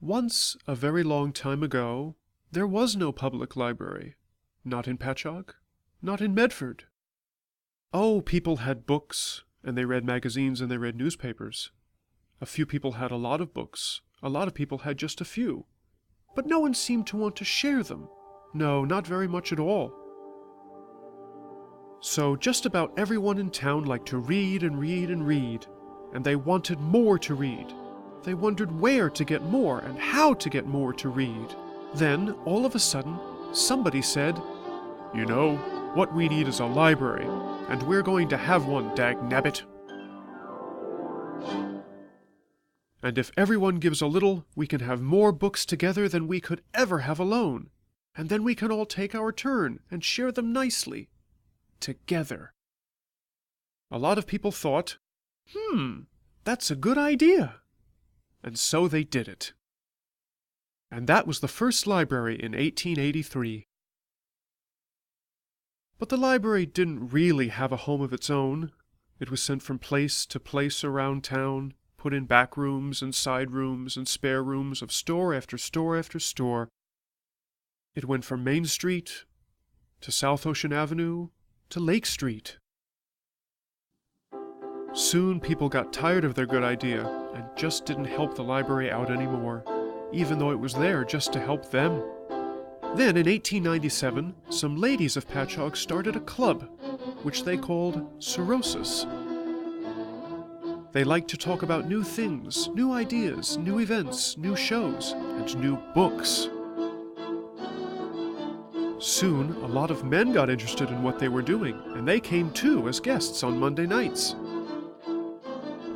Once, a very long time ago, there was no public library. Not in Patchogue, not in Medford. Oh, people had books, and they read magazines and they read newspapers. A few people had a lot of books. A lot of people had just a few. But no one seemed to want to share them. No, not very much at all. So just about everyone in town liked to read and read and read, and they wanted more to read. They wondered where to get more and how to get more to read. Then, all of a sudden, somebody said, "You know, what we need is a library, and we're going to have one, dagnabbit. And if everyone gives a little, we can have more books together than we could ever have alone, and then we can all take our turn and share them nicely. Together." A lot of people thought, that's a good idea. And so they did it. And that was the first library in 1883. But the library didn't really have a home of its own. It was sent from place to place around town, put in back rooms and side rooms and spare rooms of store after store after store. It went from Main Street to South Ocean Avenue to Lake Street. Soon people got tired of their good idea and just didn't help the library out anymore, even though it was there just to help them. Then in 1897, some ladies of Patchogue started a club, which they called Cirrhosis. They liked to talk about new things, new ideas, new events, new shows, and new books. Soon, a lot of men got interested in what they were doing, and they came too as guests on Monday nights.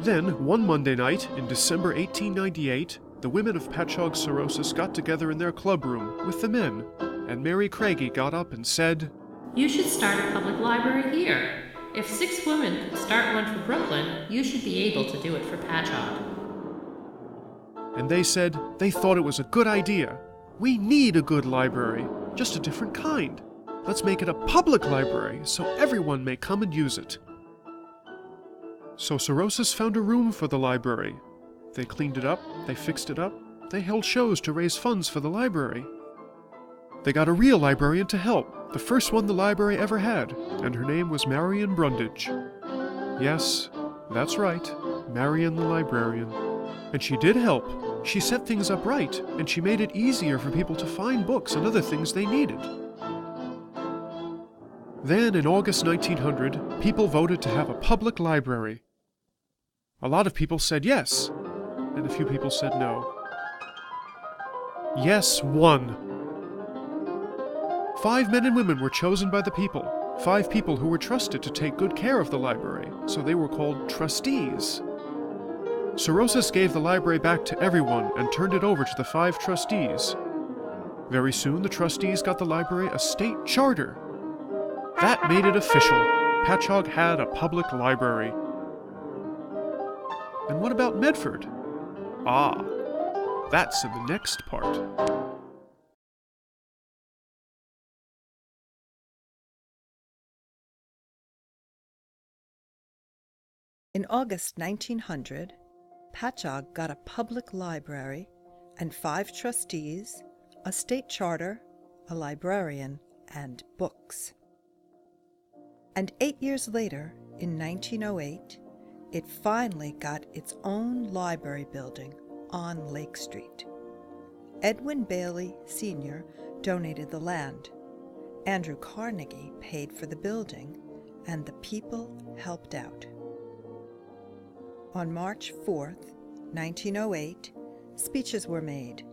Then, one Monday night in December 1898, the women of Patchogue Cirrhosis got together in their clubroom with the men, and Mary Craigie got up and said, "You should start a public library here. If 6 women could start one for Brooklyn, you should be able to do it for Patchogue." And they said they thought it was a good idea. "We need a good library, just a different kind. Let's make it a public library so everyone may come and use it." So Cirrhosis found a room for the library. They cleaned it up, they fixed it up, they held shows to raise funds for the library. They got a real librarian to help, the first one the library ever had, and her name was Marion Brundage. Yes, that's right, Marion the librarian. And she did help. She set things up right, and she made it easier for people to find books and other things they needed. Then, in August 1900, people voted to have a public library. A lot of people said yes, and a few people said no. Yes won. 5 men and women were chosen by the people, 5 people who were trusted to take good care of the library, so they were called trustees. Cirrhosis gave the library back to everyone and turned it over to the 5 trustees. Very soon, the trustees got the library a state charter. That made it official. Patchogue had a public library. And what about Medford? That's in the next part. In August 1900, Patchogue got a public library and 5 trustees, a state charter, a librarian, and books. And 8 years later, in 1908, it finally got its own library building on Lake Street. Edwin Bailey Sr. donated the land. Andrew Carnegie paid for the building, and the people helped out. On March 4th, 1908, speeches were made,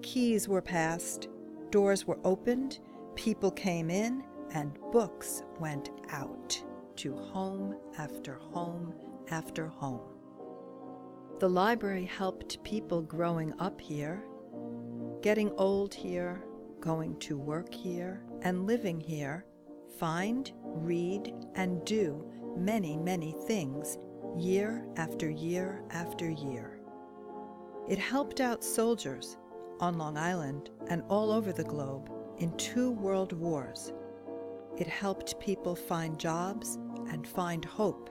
keys were passed, doors were opened, people came in, and books went out to home after home after home. The library helped people growing up here, getting old here, going to work here, and living here, find, read, and do many, many things year after year after year. It helped out soldiers on Long Island and all over the globe in 2 world wars. It helped people find jobs and find hope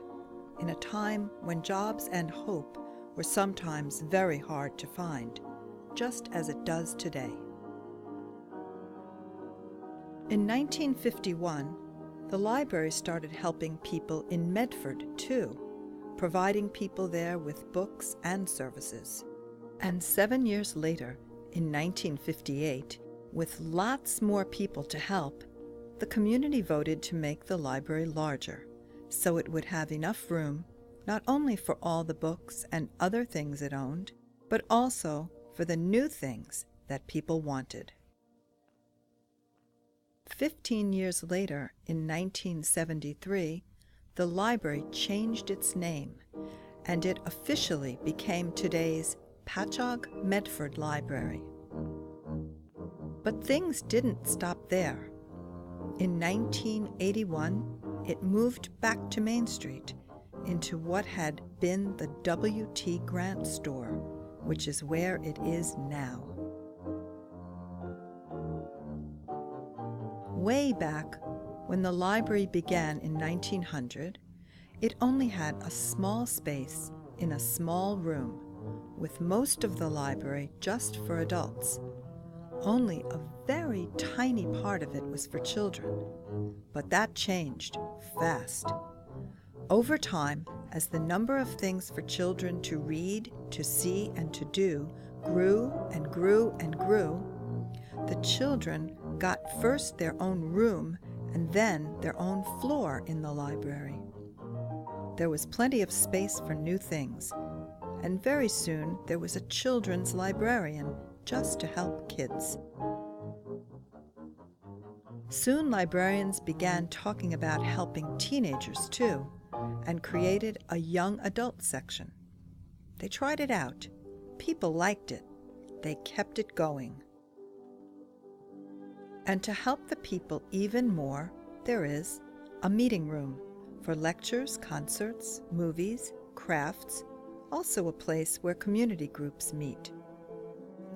in a time when jobs and hope were sometimes very hard to find, just as it does today. In 1951, the library started helping people in Medford, too, providing people there with books and services. And 7 years later, in 1958, with lots more people to help, the community voted to make the library larger, so it would have enough room not only for all the books and other things it owned, but also for the new things that people wanted. 15 years later, in 1973, the library changed its name, and it officially became today's Patchogue-Medford Library. But things didn't stop there. In 1981, it moved back to Main Street, into what had been the W.T. Grant store, which is where it is now. Way back, when the library began in 1900, it only had a small space in a small room, with most of the library just for adults. Only a very tiny part of it was for children, but that changed fast. Over time, as the number of things for children to read, to see, and to do grew and grew and grew, the children got first their own room and then their own floor in the library. There was plenty of space for new things, and very soon there was a children's librarian just to help kids. Soon librarians began talking about helping teenagers too, and created a young adult section. They tried it out. People liked it. They kept it going. And to help the people even more, there is a meeting room for lectures, concerts, movies, crafts, also a place where community groups meet.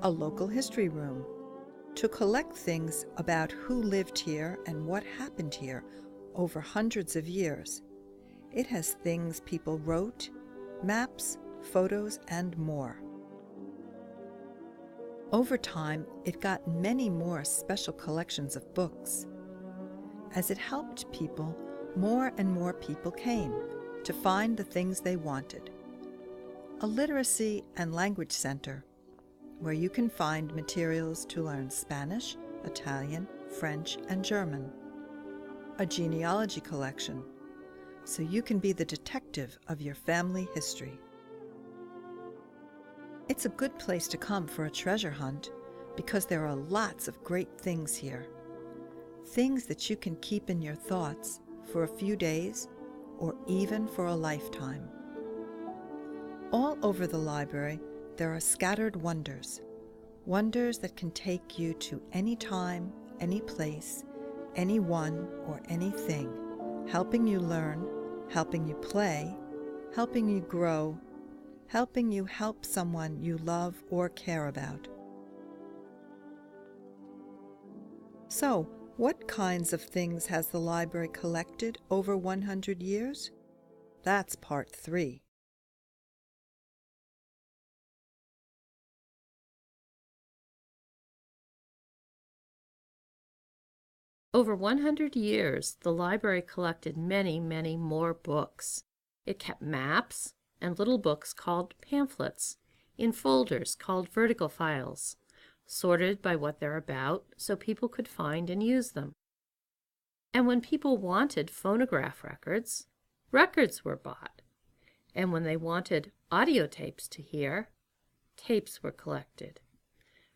A local history room to collect things about who lived here and what happened here over hundreds of years. It has things people wrote, maps, photos, and more. Over time, it got many more special collections of books. As it helped people, more and more people came to find the things they wanted. A literacy and language center where you can find materials to learn Spanish, Italian, French, and German. A genealogy collection, so you can be the detective of your family history. It's a good place to come for a treasure hunt because there are lots of great things here. Things that you can keep in your thoughts for a few days or even for a lifetime. All over the library, there are scattered wonders, wonders that can take you to any time, any place, anyone, or anything, helping you learn, helping you play, helping you grow, helping you help someone you love or care about. So, what kinds of things has the library collected over 100 years? That's part 3. Over 100 years, the library collected many, many more books. It kept maps and little books called pamphlets in folders called vertical files, sorted by what they're about so people could find and use them. And when people wanted phonograph records, records were bought. And when they wanted audio tapes to hear, tapes were collected.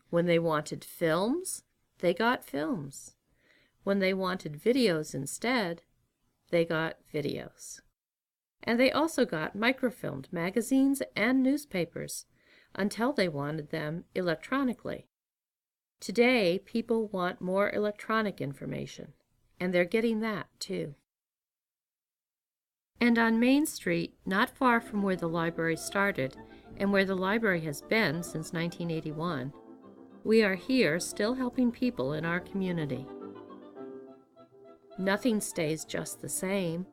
When they wanted films, they got films. When they wanted videos instead, they got videos. And they also got microfilmed magazines and newspapers until they wanted them electronically. Today, people want more electronic information, and they're getting that too. And on Main Street, not far from where the library started, and where the library has been since 1981, we are here still helping people in our community. Nothing stays just the same.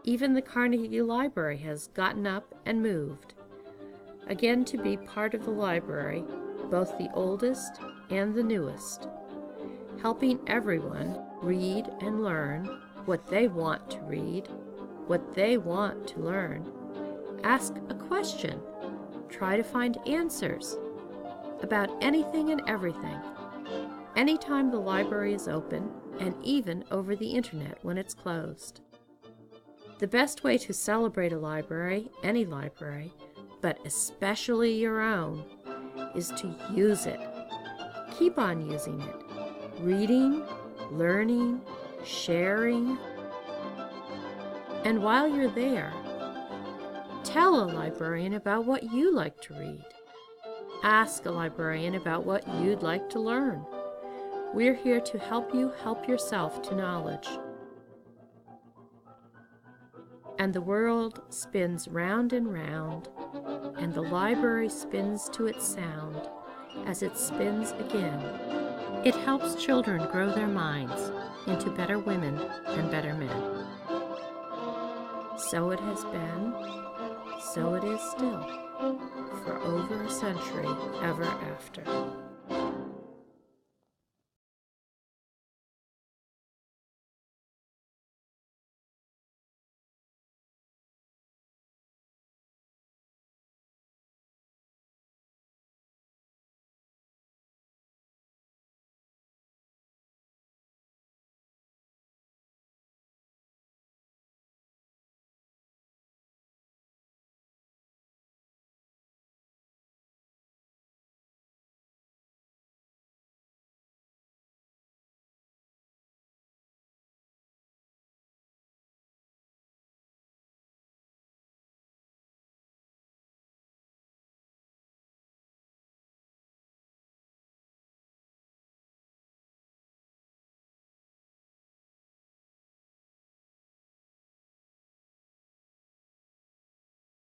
Even the Carnegie Library has gotten up and moved. Again, to be part of the library, both the oldest and the newest, helping everyone read and learn what they want to read, what they want to learn. Ask a question. Try to find answers about anything and everything, anytime the library is open, and even over the internet when it's closed. The best way to celebrate a library, any library, but especially your own, is to use it. Keep on using it. Reading, learning, sharing. And while you're there, tell a librarian about what you like to read. Ask a librarian about what you'd like to learn. We're here to help you help yourself to knowledge. And the world spins round and round, and the library spins to its sound as it spins again. It helps children grow their minds into better women and better men. So it has been, so it is still, for over a century ever after.